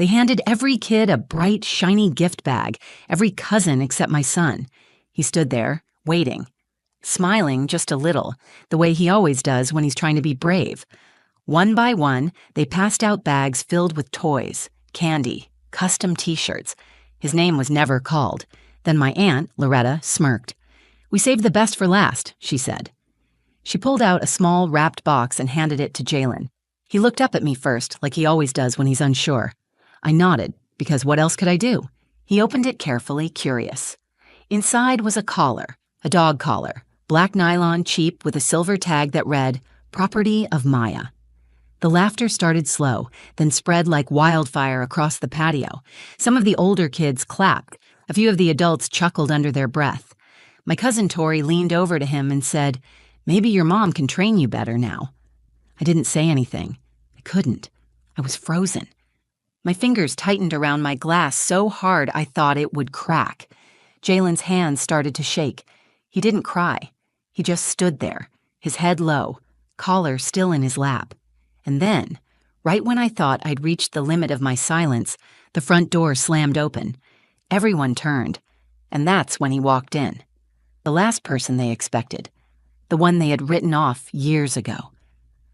They handed every kid a bright, shiny gift bag, every cousin except my son. He stood there, waiting, smiling just a little, the way he always does when he's trying to be brave. One by one, they passed out bags filled with toys, candy, custom t-shirts. His name was never called. Then my aunt, Loretta, smirked. "We saved the best for last," she said. She pulled out a small wrapped box and handed it to Jalen. He looked up at me first, like he always does when he's unsure. I nodded, because what else could I do? He opened it carefully, curious. Inside was a collar, a dog collar, black nylon, cheap, with a silver tag that read, "Property of Maya." The laughter started slow, then spread like wildfire across the patio. Some of the older kids clapped. A few of the adults chuckled under their breath. My cousin Tori leaned over to him and said, "Maybe your mom can train you better now." I didn't say anything. I couldn't. I was frozen. My fingers tightened around my glass so hard I thought it would crack. Jalen's hands started to shake. He didn't cry. He just stood there, his head low, collar still in his lap. And then, right when I thought I'd reached the limit of my silence, the front door slammed open. Everyone turned, and that's when he walked in. The last person they expected. The one they had written off years ago.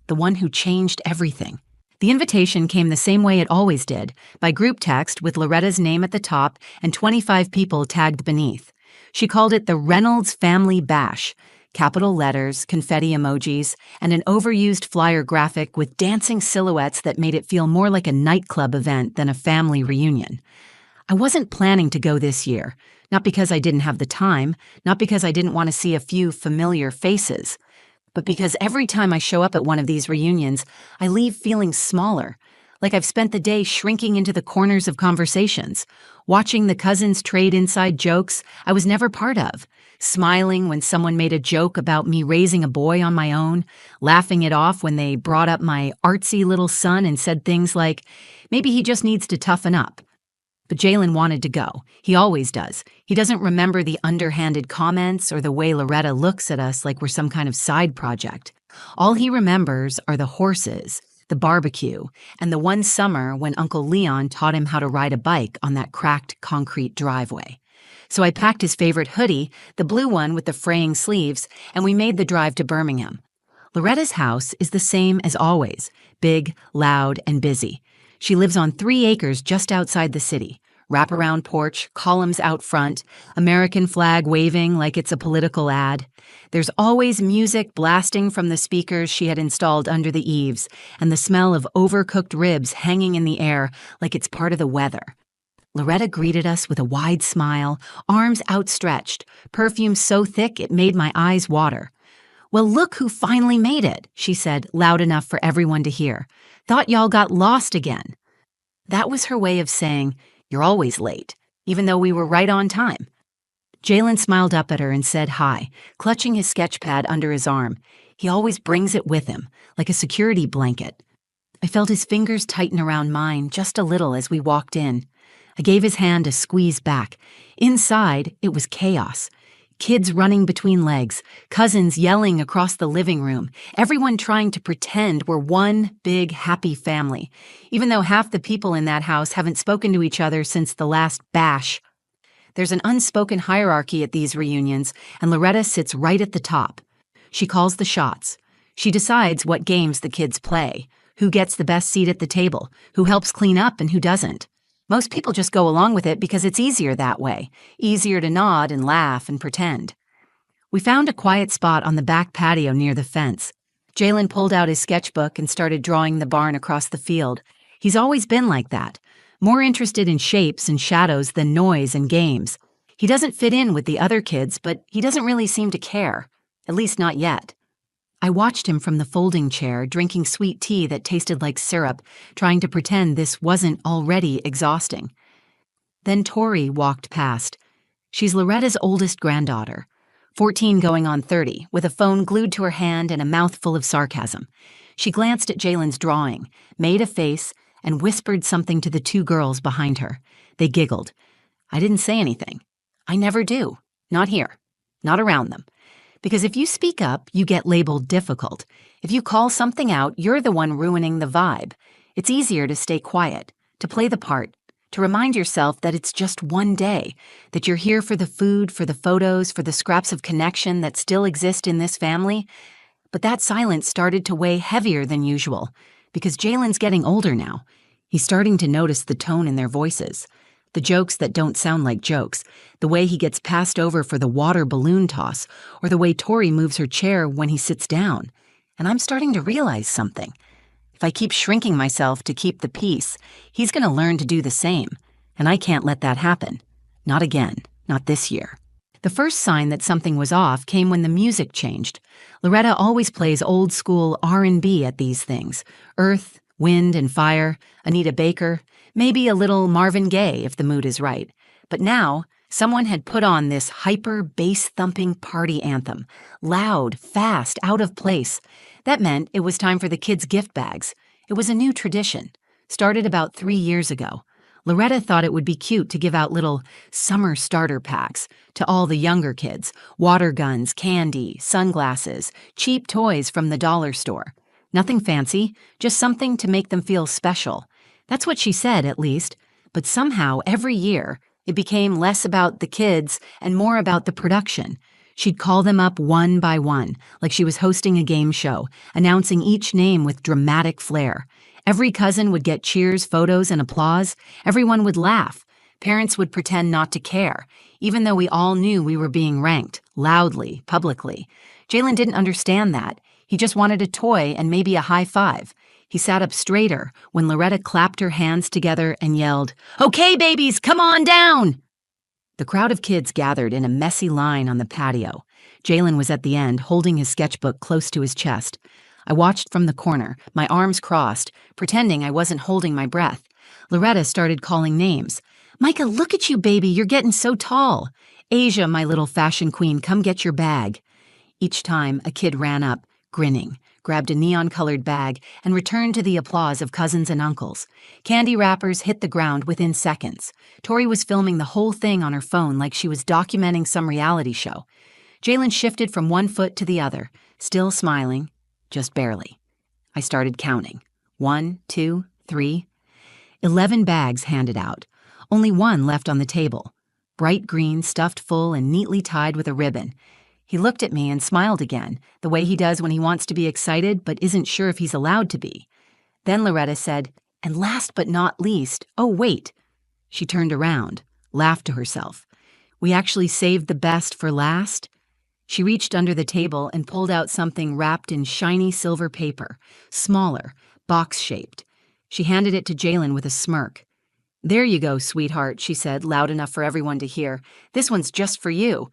The one who changed everything. The invitation came the same way it always did, by group text with Loretta's name at the top and 25 people tagged beneath. She called it the Reynolds Family Bash, capital letters, confetti emojis, and an overused flyer graphic with dancing silhouettes that made it feel more like a nightclub event than a family reunion. I wasn't planning to go this year, not because I didn't have the time, not because I didn't want to see a few familiar faces, but because every time I show up at one of these reunions, I leave feeling smaller, like I've spent the day shrinking into the corners of conversations, watching the cousins trade inside jokes I was never part of, smiling when someone made a joke about me raising a boy on my own, laughing it off when they brought up my artsy little son and said things like, maybe he just needs to toughen up. But Jalen wanted to go. He always does. He doesn't remember the underhanded comments or the way Loretta looks at us like we're some kind of side project. All he remembers are the horses, the barbecue, and the one summer when Uncle Leon taught him how to ride a bike on that cracked concrete driveway. So I packed his favorite hoodie, the blue one with the fraying sleeves, and we made the drive to Birmingham. Loretta's house is the same as always, big, loud, and busy. She lives on 3 acres just outside the city. Wraparound porch, columns out front, American flag waving like it's a political ad. There's always music blasting from the speakers she had installed under the eaves, and the smell of overcooked ribs hanging in the air like it's part of the weather. Loretta greeted us with a wide smile, arms outstretched, perfume so thick it made my eyes water. "Well, look who finally made it," she said, loud enough for everyone to hear. "Thought y'all got lost again." That was her way of saying, "You're always late," even though we were right on time. Jalen smiled up at her and said hi, clutching his sketch pad under his arm. He always brings it with him, like a security blanket. I felt his fingers tighten around mine just a little as we walked in. I gave his hand a squeeze back. Inside, it was chaos. Kids running between legs, cousins yelling across the living room, everyone trying to pretend we're one big happy family, even though half the people in that house haven't spoken to each other since the last bash. There's an unspoken hierarchy at these reunions, and Loretta sits right at the top. She calls the shots. She decides what games the kids play, who gets the best seat at the table, who helps clean up and who doesn't. Most people just go along with it because it's easier that way, easier to nod and laugh and pretend. We found a quiet spot on the back patio near the fence. Jalen pulled out his sketchbook and started drawing the barn across the field. He's always been like that, more interested in shapes and shadows than noise and games. He doesn't fit in with the other kids, but he doesn't really seem to care, at least not yet. I watched him from the folding chair, drinking sweet tea that tasted like syrup, trying to pretend this wasn't already exhausting. Then Tori walked past. She's Loretta's oldest granddaughter, 14 going on 30, with a phone glued to her hand and a mouthful of sarcasm. She glanced at Jalen's drawing, made a face, and whispered something to the 2 girls behind her. They giggled. I didn't say anything. I never do. Not here. Not around them. Because if you speak up, you get labeled difficult. If you call something out, you're the one ruining the vibe. It's easier to stay quiet, to play the part, to remind yourself that it's just one day, that you're here for the food, for the photos, for the scraps of connection that still exist in this family. But that silence started to weigh heavier than usual, because Jalen's getting older now. He's starting to notice the tone in their voices, the jokes that don't sound like jokes, the way he gets passed over for the water balloon toss, or the way Tori moves her chair when he sits down. And I'm starting to realize something. If I keep shrinking myself to keep the peace, he's going to learn to do the same. And I can't let that happen. Not again. Not this year. The first sign that something was off came when the music changed. Loretta always plays old-school R&B at these things. Earth, Wind and Fire, Anita Baker, maybe a little Marvin Gaye if the mood is right. But now, someone had put on this hyper bass-thumping party anthem. Loud, fast, out of place. That meant it was time for the kids' gift bags. It was a new tradition. Started about 3 years ago. Loretta thought it would be cute to give out little summer starter packs to all the younger kids. Water guns, candy, sunglasses, cheap toys from the dollar store. Nothing fancy, just something to make them feel special. That's what she said, at least. But somehow, every year, it became less about the kids and more about the production. She'd call them up one by one, like she was hosting a game show, announcing each name with dramatic flair. Every cousin would get cheers, photos, and applause. Everyone would laugh. Parents would pretend not to care, even though we all knew we were being ranked, loudly, publicly. Jalen didn't understand that. He just wanted a toy and maybe a high five. He sat up straighter when Loretta clapped her hands together and yelled, "Okay, babies, come on down!" The crowd of kids gathered in a messy line on the patio. Jalen was at the end, holding his sketchbook close to his chest. I watched from the corner, my arms crossed, pretending I wasn't holding my breath. Loretta started calling names. "Micah, look at you, baby, you're getting so tall. Asia, my little fashion queen, come get your bag." Each time, a kid ran up, grinning, grabbed a neon-colored bag, and returned to the applause of cousins and uncles. Candy wrappers hit the ground within seconds. Tori was filming the whole thing on her phone like she was documenting some reality show. Jalen shifted from one foot to the other, still smiling, just barely. I started counting. 1, 2, 3. 11 bags handed out. Only one left on the table. Bright green, stuffed full, and neatly tied with a ribbon. He looked at me and smiled again, the way he does when he wants to be excited but isn't sure if he's allowed to be. Then Loretta said, "And last but not least, oh wait." She turned around, laughed to herself. "We actually saved the best for last?" She reached under the table and pulled out something wrapped in shiny silver paper, smaller, box-shaped. She handed it to Jalen with a smirk. "There you go, sweetheart," she said, loud enough for everyone to hear. "This one's just for you."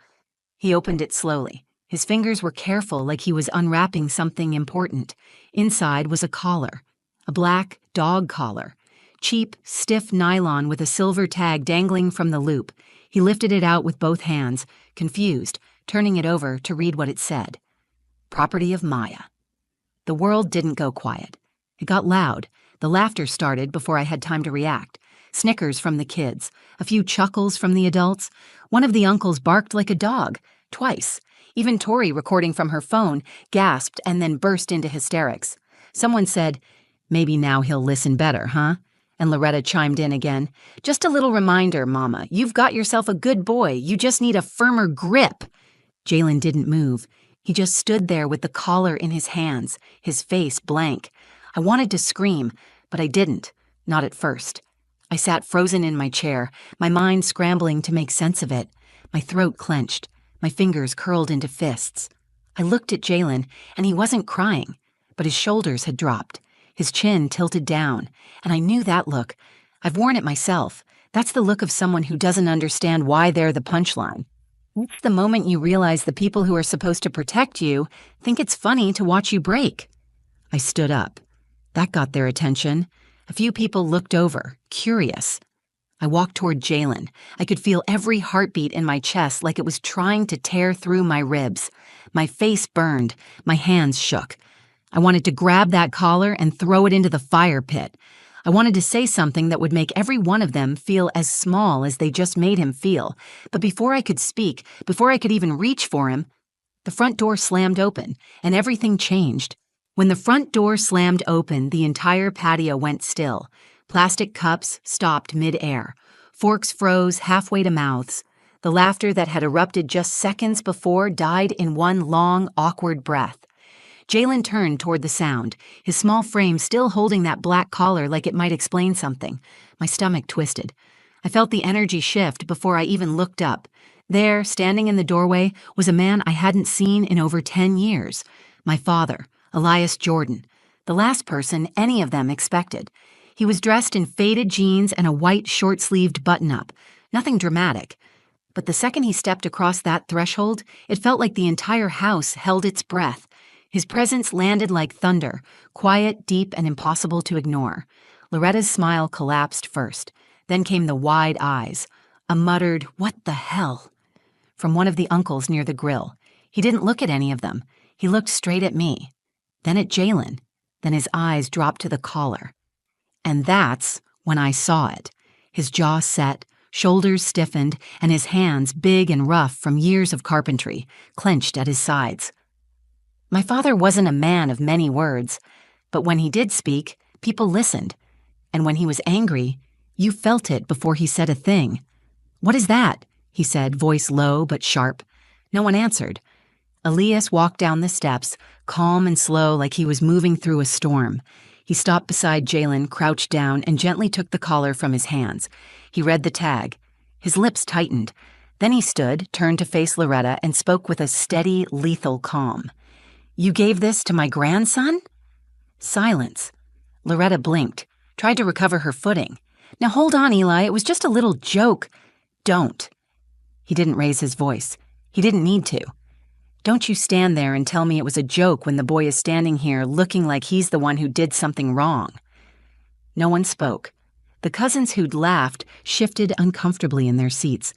He opened it slowly. His fingers were careful, like he was unwrapping something important. Inside was a collar, a black dog collar. Cheap, stiff nylon with a silver tag dangling from the loop. He lifted it out with both hands, confused, turning it over to read what it said. "Property of Maya." The world didn't go quiet. It got loud. The laughter started before I had time to react. Snickers from the kids, a few chuckles from the adults. One of the uncles barked like a dog, twice. Even Tori, recording from her phone, gasped and then burst into hysterics. Someone said, "Maybe now he'll listen better, huh?" And Loretta chimed in again. "Just a little reminder, Mama, you've got yourself a good boy. You just need a firmer grip." Jalen didn't move. He just stood there with the collar in his hands, his face blank. I wanted to scream, but I didn't, not at first. I sat frozen in my chair, my mind scrambling to make sense of it. My throat clenched, my fingers curled into fists. I looked at Jalen, and he wasn't crying, but his shoulders had dropped, his chin tilted down, and I knew that look. I've worn it myself. That's the look of someone who doesn't understand why they're the punchline. It's the moment you realize the people who are supposed to protect you think it's funny to watch you break. I stood up. That got their attention. A few people looked over, curious. I walked toward Jalen. I could feel every heartbeat in my chest like it was trying to tear through my ribs. My face burned. My hands shook. I wanted to grab that collar and throw it into the fire pit. I wanted to say something that would make every one of them feel as small as they just made him feel. But before I could speak, before I could even reach for him, the front door slammed open, and everything changed. When the front door slammed open, the entire patio went still. Plastic cups stopped mid-air. Forks froze halfway to mouths. The laughter that had erupted just seconds before died in one long, awkward breath. Jalen turned toward the sound, his small frame still holding that black collar like it might explain something. My stomach twisted. I felt the energy shift before I even looked up. There, standing in the doorway, was a man I hadn't seen in over 10 years. My father, Elias Jordan, the last person any of them expected. He was dressed in faded jeans and a white short-sleeved button-up. Nothing dramatic. But the second he stepped across that threshold, it felt like the entire house held its breath. His presence landed like thunder, quiet, deep, and impossible to ignore. Loretta's smile collapsed first. Then came the wide eyes. A muttered, "What the hell?" from one of the uncles near the grill. He didn't look at any of them. He looked straight at me. Then at Jalen. Then his eyes dropped to the collar. And that's when I saw it. His jaw set, shoulders stiffened, and his hands, big and rough from years of carpentry, clenched at his sides. My father wasn't a man of many words, but when he did speak, people listened. And when he was angry, you felt it before he said a thing. "What is that?" he said, voice low but sharp. No one answered. Elias walked down the steps, calm and slow like he was moving through a storm. He stopped beside Jalen, crouched down, and gently took the collar from his hands. He read the tag. His lips tightened. Then he stood, turned to face Loretta, and spoke with a steady, lethal calm. "You gave this to my grandson?" Silence. Loretta blinked, tried to recover her footing. "Now hold on, Eli, it was just a little joke." "Don't." He didn't raise his voice. He didn't need to. "Don't you stand there and tell me it was a joke when the boy is standing here looking like he's the one who did something wrong." No one spoke. The cousins who'd laughed shifted uncomfortably in their seats.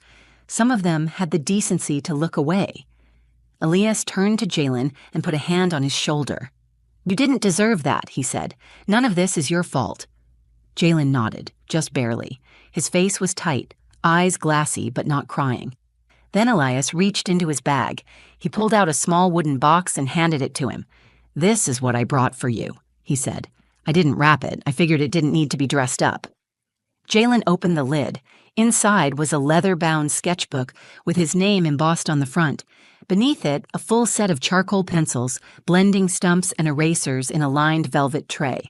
Some of them had the decency to look away. Elias turned to Jalen and put a hand on his shoulder. "You didn't deserve that," he said. "None of this is your fault." Jalen nodded, just barely. His face was tight, eyes glassy but not crying. Then Elias reached into his bag. He pulled out a small wooden box and handed it to him. "This is what I brought for you," he said. "I didn't wrap it. I figured it didn't need to be dressed up." Jalen opened the lid. Inside was a leather-bound sketchbook with his name embossed on the front. Beneath it, a full set of charcoal pencils, blending stumps, and erasers in a lined velvet tray.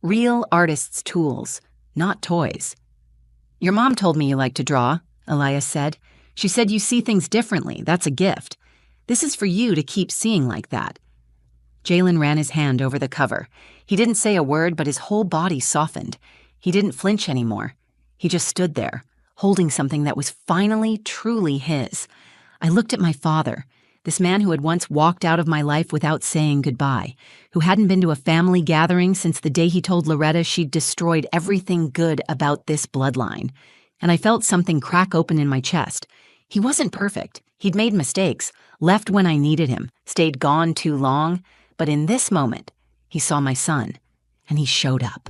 Real artists' tools, not toys. "Your mom told me you like to draw," Elias said. "She said you see things differently. That's a gift. This is for you to keep seeing like that." Jalen ran his hand over the cover. He didn't say a word, but his whole body softened. He didn't flinch anymore. He just stood there, holding something that was finally, truly his. I looked at my father, this man who had once walked out of my life without saying goodbye, who hadn't been to a family gathering since the day he told Loretta she'd destroyed everything good about this bloodline. And I felt something crack open in my chest. He wasn't perfect. He'd made mistakes, left when I needed him, stayed gone too long. But in this moment, he saw my son, and he showed up.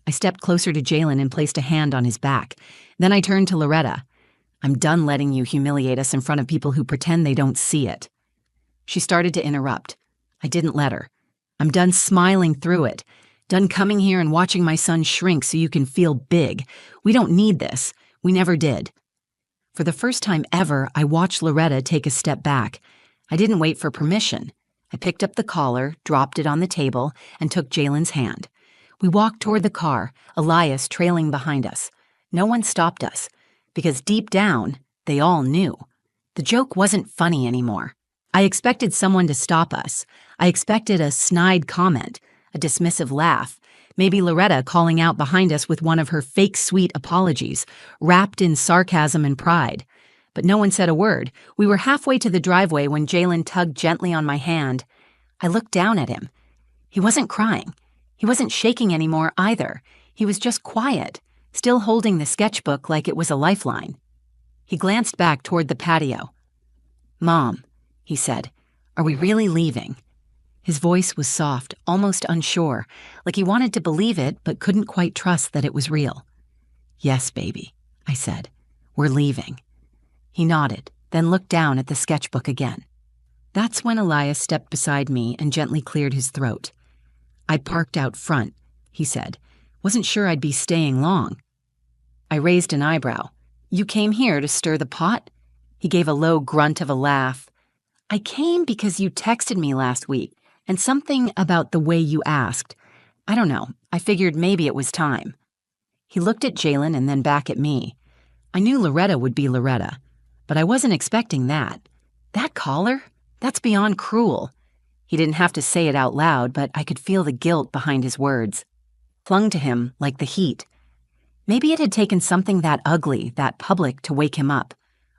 I stepped closer to Jalen and placed a hand on his back. Then I turned to Loretta. "I'm done letting you humiliate us in front of people who pretend they don't see it." She started to interrupt. I didn't let her. "I'm done smiling through it. Done coming here and watching my son shrink so you can feel big. We don't need this. We never did." For the first time ever, I watched Loretta take a step back. I didn't wait for permission. I picked up the collar, dropped it on the table, and took Jalen's hand. We walked toward the car, Elias trailing behind us. No one stopped us, because deep down, they all knew. The joke wasn't funny anymore. I expected someone to stop us. I expected a snide comment, a dismissive laugh, maybe Loretta calling out behind us with one of her fake sweet apologies, wrapped in sarcasm and pride. But no one said a word. We were halfway to the driveway when Jalen tugged gently on my hand. I looked down at him. He wasn't crying. He wasn't shaking anymore either. He was just quiet, still holding the sketchbook like it was a lifeline. He glanced back toward the patio. "Mom," he said, "are we really leaving?" His voice was soft, almost unsure, like he wanted to believe it but couldn't quite trust that it was real. "Yes, baby," I said. "We're leaving." He nodded, then looked down at the sketchbook again. That's when Elias stepped beside me and gently cleared his throat. "I parked out front," he said. Wasn't sure I'd be staying long. I raised an eyebrow. You came here to stir the pot? He gave a low grunt of a laugh. I came because you texted me last week, and something about the way you asked. I don't know, I figured maybe it was time. He looked at Jalen and then back at me. I knew Loretta would be Loretta, but I wasn't expecting that. That collar? That's beyond cruel. He didn't have to say it out loud, but I could feel the guilt behind his words. Clung to him like the heat. Maybe it had taken something that ugly, that public, to wake him up.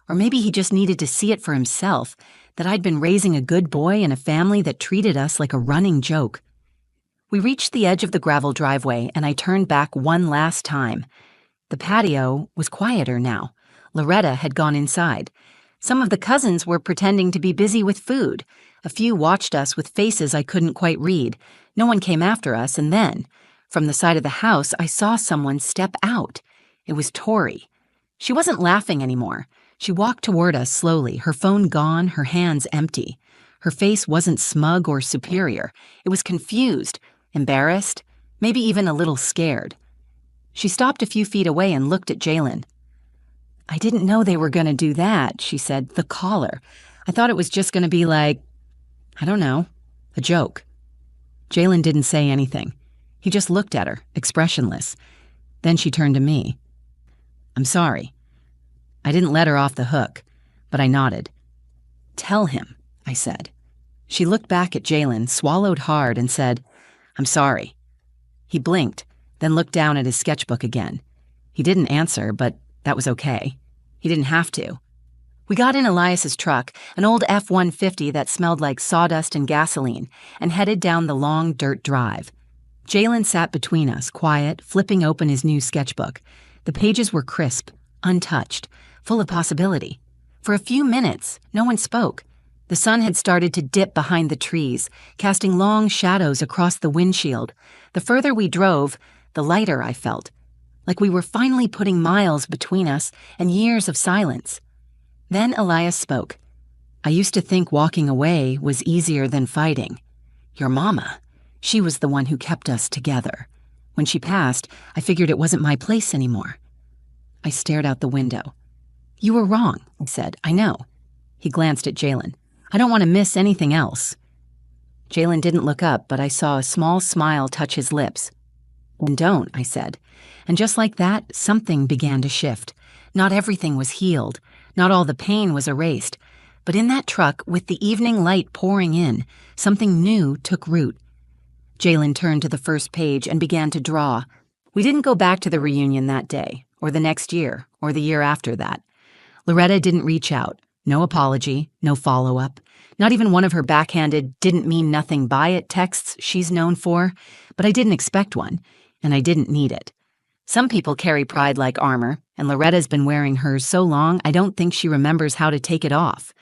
Or maybe he just needed to see it for himself, that I'd been raising a good boy in a family that treated us like a running joke. We reached the edge of the gravel driveway, and I turned back one last time. The patio was quieter now. Loretta had gone inside. Some of the cousins were pretending to be busy with food. A few watched us with faces I couldn't quite read. No one came after us, and then, from the side of the house, I saw someone step out. It was Tori. She wasn't laughing anymore. She walked toward us slowly, her phone gone, her hands empty. Her face wasn't smug or superior. It was confused, embarrassed, maybe even a little scared. She stopped a few feet away and looked at Jalen. I didn't know they were going to do that, she said, the collar. I thought it was just going to be like, I don't know, a joke. Jalen didn't say anything. He just looked at her, expressionless. Then she turned to me. I'm sorry. I didn't let her off the hook, but I nodded. Tell him, I said. She looked back at Jalen, swallowed hard, and said, I'm sorry. He blinked, then looked down at his sketchbook again. He didn't answer, but that was okay. He didn't have to. We got in Elias's truck, an old F-150 that smelled like sawdust and gasoline, and headed down the long dirt drive. Jalen sat between us, quiet, flipping open his new sketchbook. The pages were crisp, untouched, full of possibility. For a few minutes, no one spoke. The sun had started to dip behind the trees, casting long shadows across the windshield. The further we drove, the lighter I felt, like we were finally putting miles between us and years of silence. Then Elias spoke. I used to think walking away was easier than fighting. Your mama, she was the one who kept us together. When she passed, I figured it wasn't my place anymore. I stared out the window. You were wrong, I said. I know. He glanced at Jalen. I don't want to miss anything else. Jalen didn't look up, but I saw a small smile touch his lips. Then don't, I said. And just like that, something began to shift. Not everything was healed. Not all the pain was erased. But in that truck, with the evening light pouring in, something new took root. Jalen turned to the first page and began to draw. We didn't go back to the reunion that day, or the next year, or the year after that. Loretta didn't reach out. No apology, no follow-up. Not even one of her backhanded, didn't mean nothing by it texts she's known for. But I didn't expect one, and I didn't need it. Some people carry pride like armor, and Loretta's been wearing hers so long I don't think she remembers how to take it off.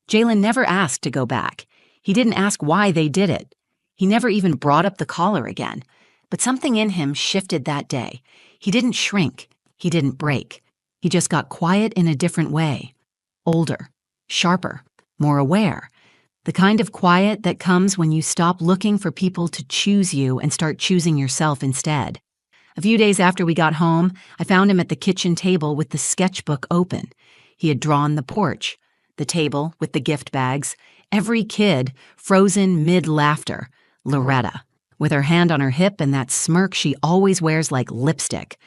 Jalen never asked to go back. He didn't ask why they did it. He never even brought up the collar again. But something in him shifted that day. He didn't shrink. He didn't break. He just got quiet in a different way. Older, sharper, more aware. The kind of quiet that comes when you stop looking for people to choose you and start choosing yourself instead. A few days after we got home, I found him at the kitchen table with the sketchbook open. He had drawn the porch, the table with the gift bags, every kid frozen mid-laughter. Loretta, with her hand on her hip and that smirk she always wears like lipstick.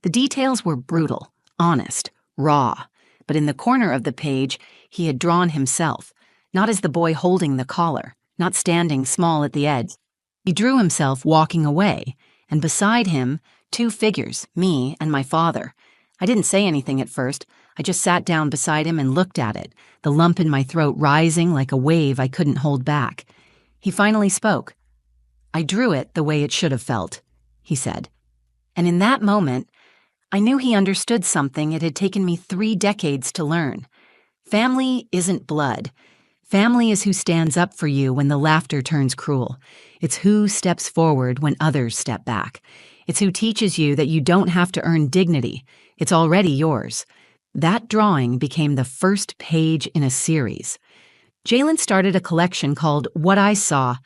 The details were brutal, honest, raw. But in the corner of the page, he had drawn himself, not as the boy holding the collar, not standing small at the edge. He drew himself walking away, and beside him, two figures, me and my father. I didn't say anything at first. I just sat down beside him and looked at it, the lump in my throat rising like a wave I couldn't hold back. He finally spoke. I drew it the way it should have felt, he said. And in that moment, I knew he understood something it had taken me 3 decades to learn. Family isn't blood. Family is who stands up for you when the laughter turns cruel. It's who steps forward when others step back. It's who teaches you that you don't have to earn dignity. It's already yours. That drawing became the first page in a series. Jalen started a collection called What I Saw,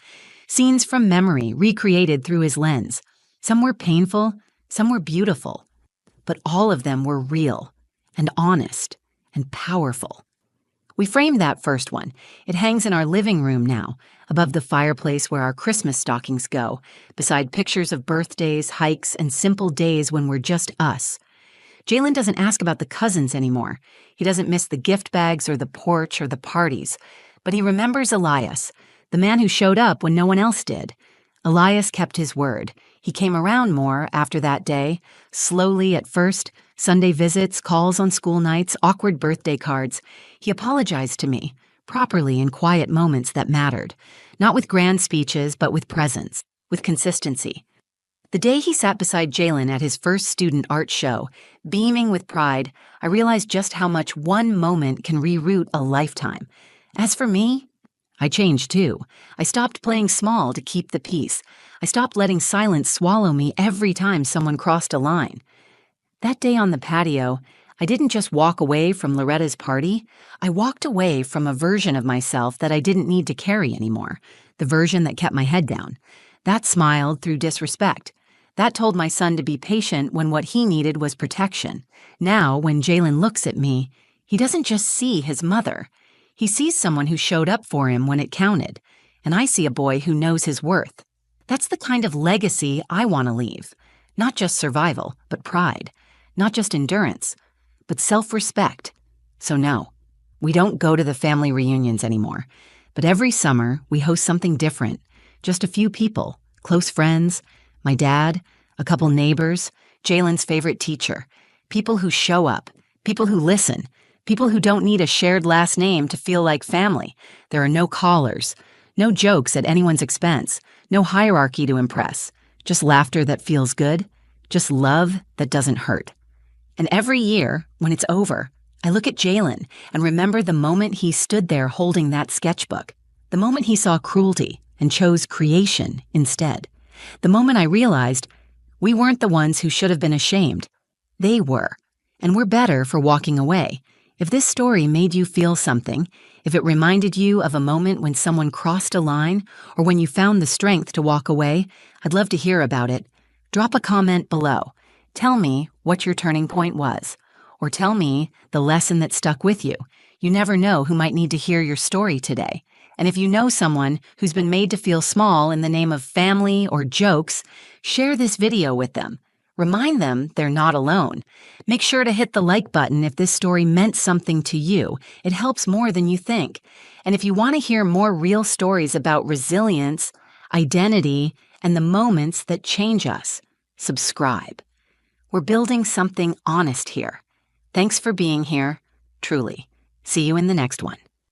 scenes from memory recreated through his lens. Some were painful, some were beautiful, but all of them were real and honest and powerful. We framed that first one. It hangs in our living room now, above the fireplace where our Christmas stockings go, beside pictures of birthdays, hikes, and simple days when we're just us. Jalen doesn't ask about the cousins anymore. He doesn't miss the gift bags or the porch or the parties. But he remembers Elias, the man who showed up when no one else did. Elias kept his word. He came around more after that day, slowly at first, Sunday visits, calls on school nights, awkward birthday cards. He apologized to me, properly in quiet moments that mattered. Not with grand speeches, but with presence, with consistency. The day he sat beside Jalen at his first student art show, beaming with pride, I realized just how much one moment can reroute a lifetime. As for me, I changed too. I stopped playing small to keep the peace. I stopped letting silence swallow me every time someone crossed a line. That day on the patio, I didn't just walk away from Loretta's party. I walked away from a version of myself that I didn't need to carry anymore, the version that kept my head down. That smiled through disrespect. That told my son to be patient when what he needed was protection. Now, when Jalen looks at me, he doesn't just see his mother. He sees someone who showed up for him when it counted, and I see a boy who knows his worth. That's the kind of legacy I want to leave. Not just survival, but pride. Not just endurance, but self-respect. So no, we don't go to the family reunions anymore. But every summer, we host something different. Just a few people, close friends, my dad, a couple neighbors, Jalen's favorite teacher, people who show up, people who listen, people who don't need a shared last name to feel like family. There are no callers, no jokes at anyone's expense, no hierarchy to impress, just laughter that feels good, just love that doesn't hurt. And every year, when it's over, I look at Jalen and remember the moment he stood there holding that sketchbook, the moment he saw cruelty and chose creation instead, the moment I realized we weren't the ones who should have been ashamed. They were, and we're better for walking away. If this story made you feel something, if it reminded you of a moment when someone crossed a line or when you found the strength to walk away, I'd love to hear about it. Drop a comment below. Tell me what your turning point was, or tell me the lesson that stuck with you. You never know who might need to hear your story today. And if you know someone who's been made to feel small in the name of family or jokes, share this video with them. Remind them they're not alone. Make sure to hit the like button if this story meant something to you. It helps more than you think. And if you want to hear more real stories about resilience, identity, and the moments that change us, subscribe. We're building something honest here. Thanks for being here, truly. See you in the next one.